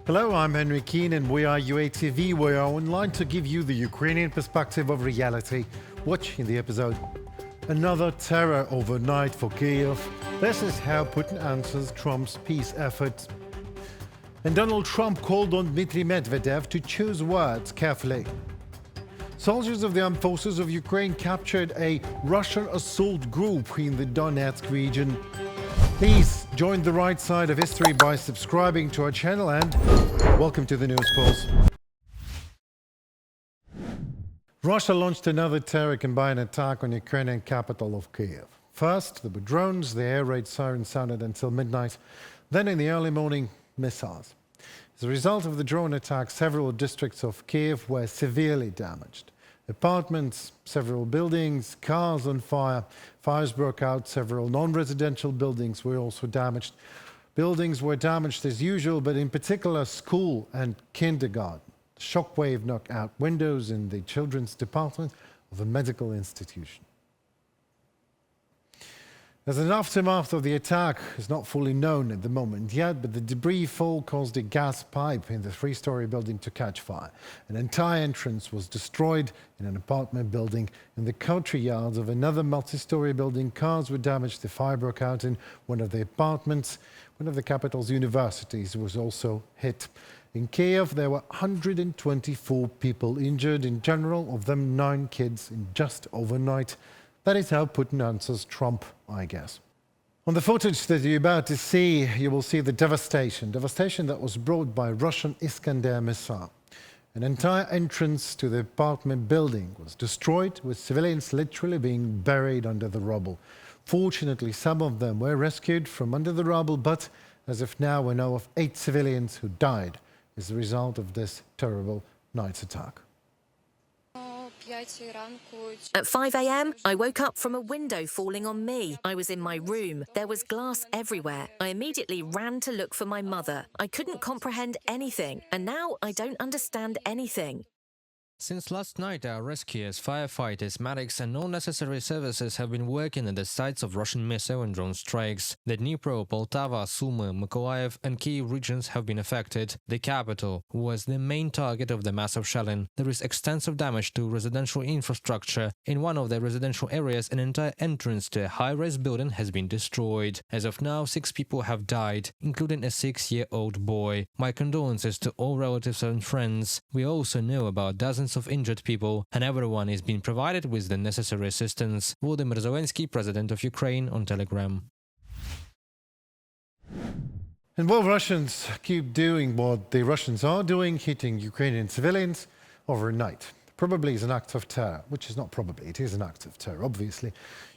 Hello, I'm Henry Keane and we are UATV. We are online to give you the Ukrainian perspective of reality. Watch in the episode. Another terror overnight for Kyiv. This is how Putin answers Trump's peace efforts. And Donald Trump called on Dmitry Medvedev to choose words carefully. Soldiers of the Armed Forces of Ukraine captured a Russian assault group in the Donetsk region. Please join the right side of history by subscribing to our channel and welcome to the News Pulse. Russia launched another terror combined attack on the Ukrainian capital of Kyiv. First, there were drones, the air raid siren sounded until midnight. Then in the early morning, missiles. As a result of the drone attack, several districts of Kyiv were severely damaged. Apartments, several buildings, cars on fire. Fires broke out. Several non-residential buildings were also damaged. Buildings were damaged as usual, but in particular school and kindergarten. The shockwave knocked out windows in the children's department of a medical institution. As an aftermath of the attack is not fully known at the moment yet, but the debris fall caused a gas pipe in the three-story building to catch fire. An entire entrance was destroyed in an apartment building. In the country yards of another multi-story building, cars were damaged. The fire broke out in one of the apartments. One of the capital's universities was also hit. In Kyiv, there were 124 people injured. In general, of them 9 kids in just overnight. That is how Putin answers Trump, I guess. On the footage that you're about to see, you will see the devastation that was brought by Russian Iskander missile. An entire entrance to the apartment building was destroyed, with civilians literally being buried under the rubble. Fortunately, some of them were rescued from under the rubble, but as of now, we know of 8 civilians who died as a result of this terrible night's attack. At 5 a.m., I woke up from a window falling on me. I was in my room. There was glass everywhere. I immediately ran to look for my mother. I couldn't comprehend anything, and now I don't understand anything. Since last night, our rescuers, firefighters, medics and all necessary services have been working at the sites of Russian missile and drone strikes. The Dnipro, Poltava, Sumy, Mykolaiv and Kyiv regions have been affected. The capital was the main target of the massive shelling. There is extensive damage to residential infrastructure. In one of the residential areas, an entire entrance to a high-rise building has been destroyed. As of now, 6 people have died, including a 6-year-old boy. My condolences to all relatives and friends. We also know about dozens of injured people, and everyone is being provided with the necessary assistance. Volodymyr Zelensky, President of Ukraine, on Telegram. And while Russians keep doing what the Russians are doing, hitting Ukrainian civilians overnight, probably is an act of terror, which is not probably, it is an act of terror, obviously.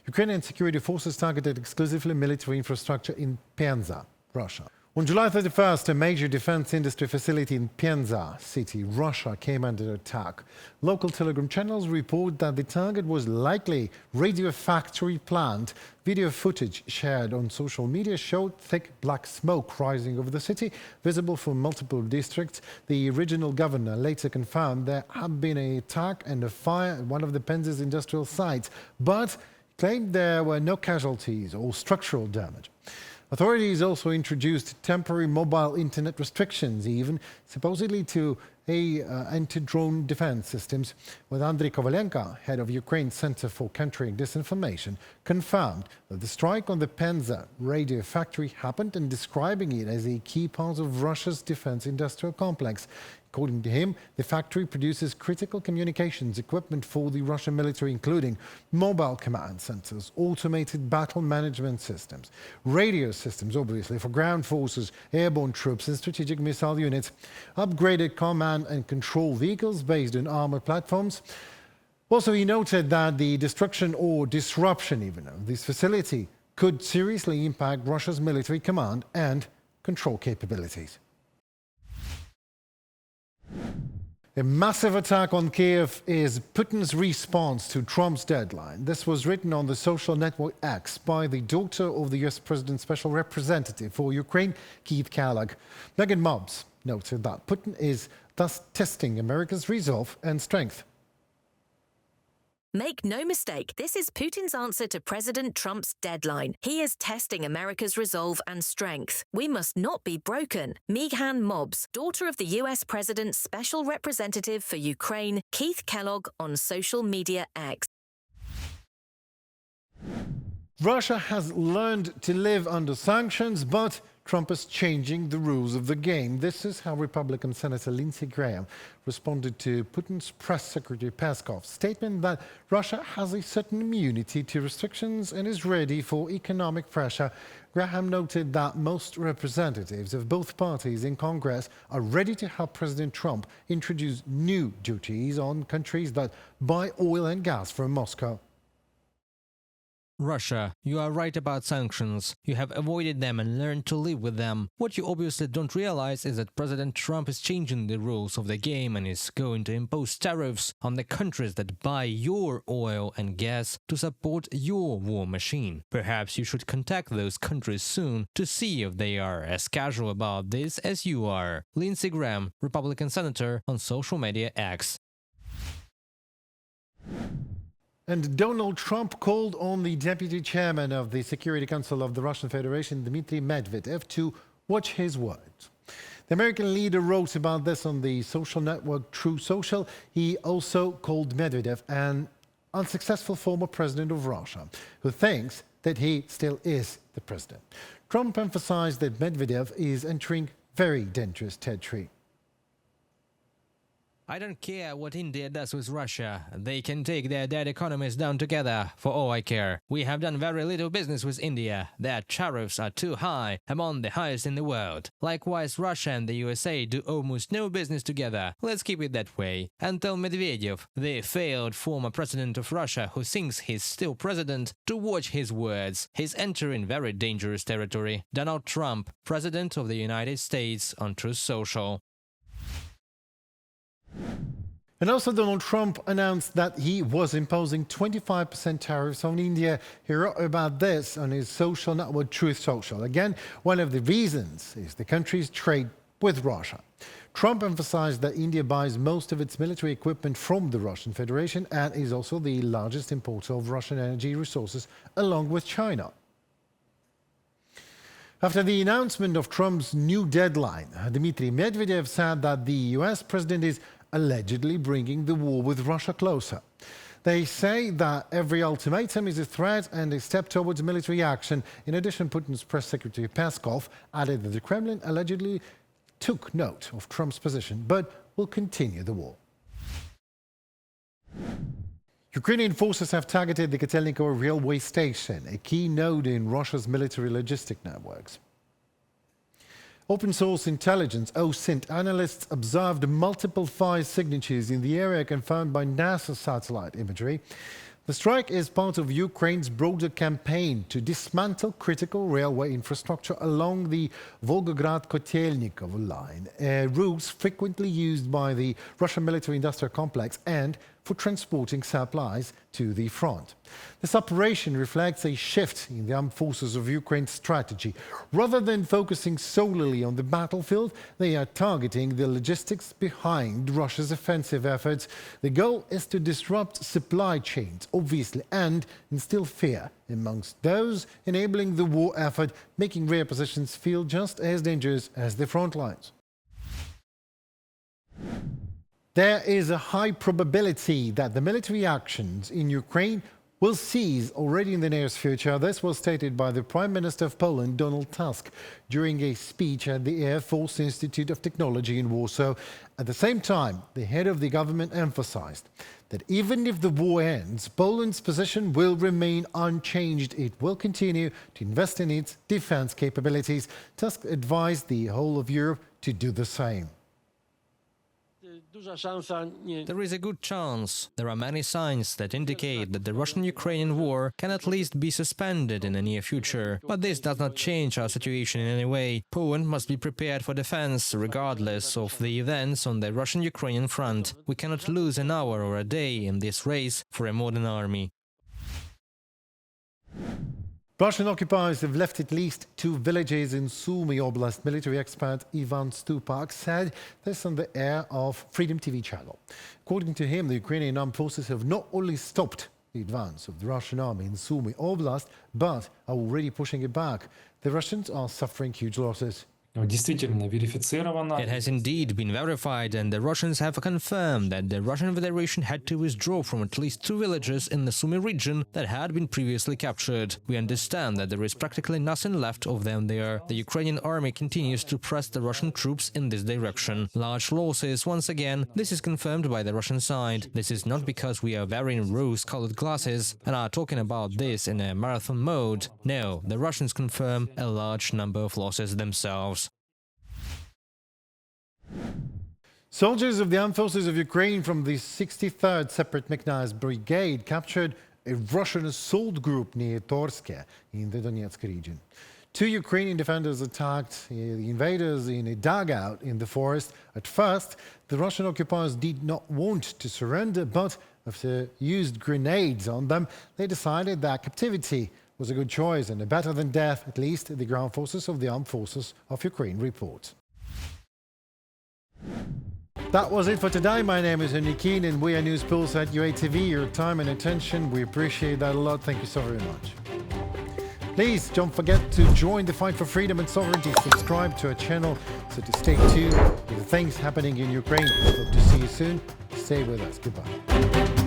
Ukrainian security forces targeted exclusively military infrastructure in Penza, Russia. On July 31st, a major defense industry facility in Penza city, Russia, came under attack. Local telegram channels report that the target was likely radio factory plant. Video footage shared on social media showed thick black smoke rising over the city, visible from multiple districts. The regional governor later confirmed there had been an attack and a fire at one of the Penza's industrial sites, but claimed there were no casualties or structural damage. Authorities also introduced temporary mobile internet restrictions, even supposedly to anti-drone defense systems. With Andriy Kovalenko, head of Ukraine's Center for Countering Disinformation, confirmed that the strike on the Penza radio factory happened and describing it as a key part of Russia's defense industrial complex. According to him, the factory produces critical communications equipment for the Russian military, including mobile command centers, automated battle management systems, radio systems, obviously, for ground forces, airborne troops and strategic missile units, upgraded command and control vehicles based on armored platforms. Also, he noted that the destruction or disruption even of this facility could seriously impact Russia's military command and control capabilities. A massive attack on Kyiv is Putin's response to Trump's deadline. This was written on the social network X by the daughter of the US President's special representative for Ukraine, Keith Kellogg. Megan Mobbs noted that Putin is thus testing America's resolve and strength. Make no mistake, this is Putin's answer to President Trump's deadline. He is testing America's resolve and strength. We must not be broken. Meaghan Mobbs, daughter of the US President's Special Representative for Ukraine, Keith Kellogg, on social media X. Russia has learned to live under sanctions, but Trump is changing the rules of the game. This is how Republican Senator Lindsey Graham responded to Putin's press secretary Peskov's statement that Russia has a certain immunity to restrictions and is ready for economic pressure. Graham noted that most representatives of both parties in Congress are ready to help President Trump introduce new duties on countries that buy oil and gas from Moscow. Russia, you are right about sanctions. You have avoided them and learned to live with them. What you obviously don't realize is that President Trump is changing the rules of the game and is going to impose tariffs on the countries that buy your oil and gas to support your war machine. Perhaps you should contact those countries soon to see if they are as casual about this as you are. Lindsey Graham, Republican Senator, on social media X. And Donald Trump called on the deputy chairman of the Security Council of the Russian Federation, Dmitry Medvedev, to watch his words. The American leader wrote about this on the social network Truth Social. He also called Medvedev an unsuccessful former president of Russia, who thinks that he still is the president. Trump emphasized that Medvedev is entering very dangerous territory. I don't care what India does with Russia. They can take their dead economies down together, for all I care. We have done very little business with India. Their tariffs are too high, among the highest in the world. Likewise, Russia and the USA do almost no business together. Let's keep it that way. And tell Medvedev, the failed former president of Russia who thinks he's still president, to watch his words. He's entering very dangerous territory. Donald Trump, President of the United States, on Truth Social. And also Donald Trump announced that he was imposing 25% tariffs on India. He wrote about this on his social network Truth Social. Again, one of the reasons is the country's trade with Russia. Trump emphasized that India buys most of its military equipment from the Russian Federation and is also the largest importer of Russian energy resources, along with China. After the announcement of Trump's new deadline, Dmitry Medvedev said that the US president is allegedly bringing the war with Russia closer. They say that every ultimatum is a threat and a step towards military action. In addition, Putin's press secretary Peskov added that the Kremlin allegedly took note of Trump's position, but will continue the war. Ukrainian forces have targeted the Kotelnikovo railway station, a key node in Russia's military logistic networks. Open source intelligence OSINT analysts observed multiple fire signatures in the area confirmed by NASA satellite imagery. The strike is part of Ukraine's broader campaign to dismantle critical railway infrastructure along the Volgograd-Kotelnikovo line, routes frequently used by the Russian military-industrial complex and for transporting supplies to the front. This operation reflects a shift in the armed forces of Ukraine's strategy. Rather than focusing solely on the battlefield, they are targeting the logistics behind Russia's offensive efforts. The goal is to disrupt supply chains, obviously, and instill fear amongst those enabling the war effort, making rear positions feel just as dangerous as the front lines. There is a high probability that the military actions in Ukraine will cease already in the nearest future. This was stated by the Prime Minister of Poland, Donald Tusk, during a speech at the Air Force Institute of Technology in Warsaw. At the same time, the head of the government emphasized that even if the war ends, Poland's position will remain unchanged. It will continue to invest in its defense capabilities. Tusk advised the whole of Europe to do the same. There is a good chance. There are many signs that indicate that the Russian-Ukrainian war can at least be suspended in the near future. But this does not change our situation in any way. Poland must be prepared for defense, regardless of the events on the Russian-Ukrainian front. We cannot lose an hour or a day in this race for a modern army. Russian occupiers have left at least 2 villages in Sumy Oblast. Military expert Ivan Stupak said this on the air of Freedom TV channel. According to him, the Ukrainian Armed Forces have not only stopped the advance of the Russian army in Sumy Oblast, but are already pushing it back. The Russians are suffering huge losses. Действительно верифицировано. It has indeed been verified, and the Russians have confirmed that the Russian Federation had to withdraw from at least 2 villages in the Sumy region that had been previously captured. We understand that there is practically nothing left of them there. The Ukrainian army continues to press the Russian troops in this direction. Large losses, once again, this is confirmed by the Russian side. This is not because we are wearing rose-colored glasses and are talking about this in a marathon mode. No, the Russians confirm a large number of losses themselves. Soldiers of the Armed Forces of Ukraine from the 63rd Separate Mechanized Brigade captured a Russian assault group near Torske in the Donetsk region. 2 Ukrainian defenders attacked the invaders in a dugout in the forest. At first, the Russian occupiers did not want to surrender, but after used grenades on them, they decided that captivity was a good choice and better than death, at least the ground forces of the Armed Forces of Ukraine report. That was it for today. My name is Nikin and we are News Pulse at UATV. Your time and attention, we appreciate that a lot. Thank you so very much. Please don't forget to join the fight for freedom and sovereignty. Subscribe to our channel so to stay tuned with the things happening in Ukraine. Hope to see you soon. Stay with us. Goodbye.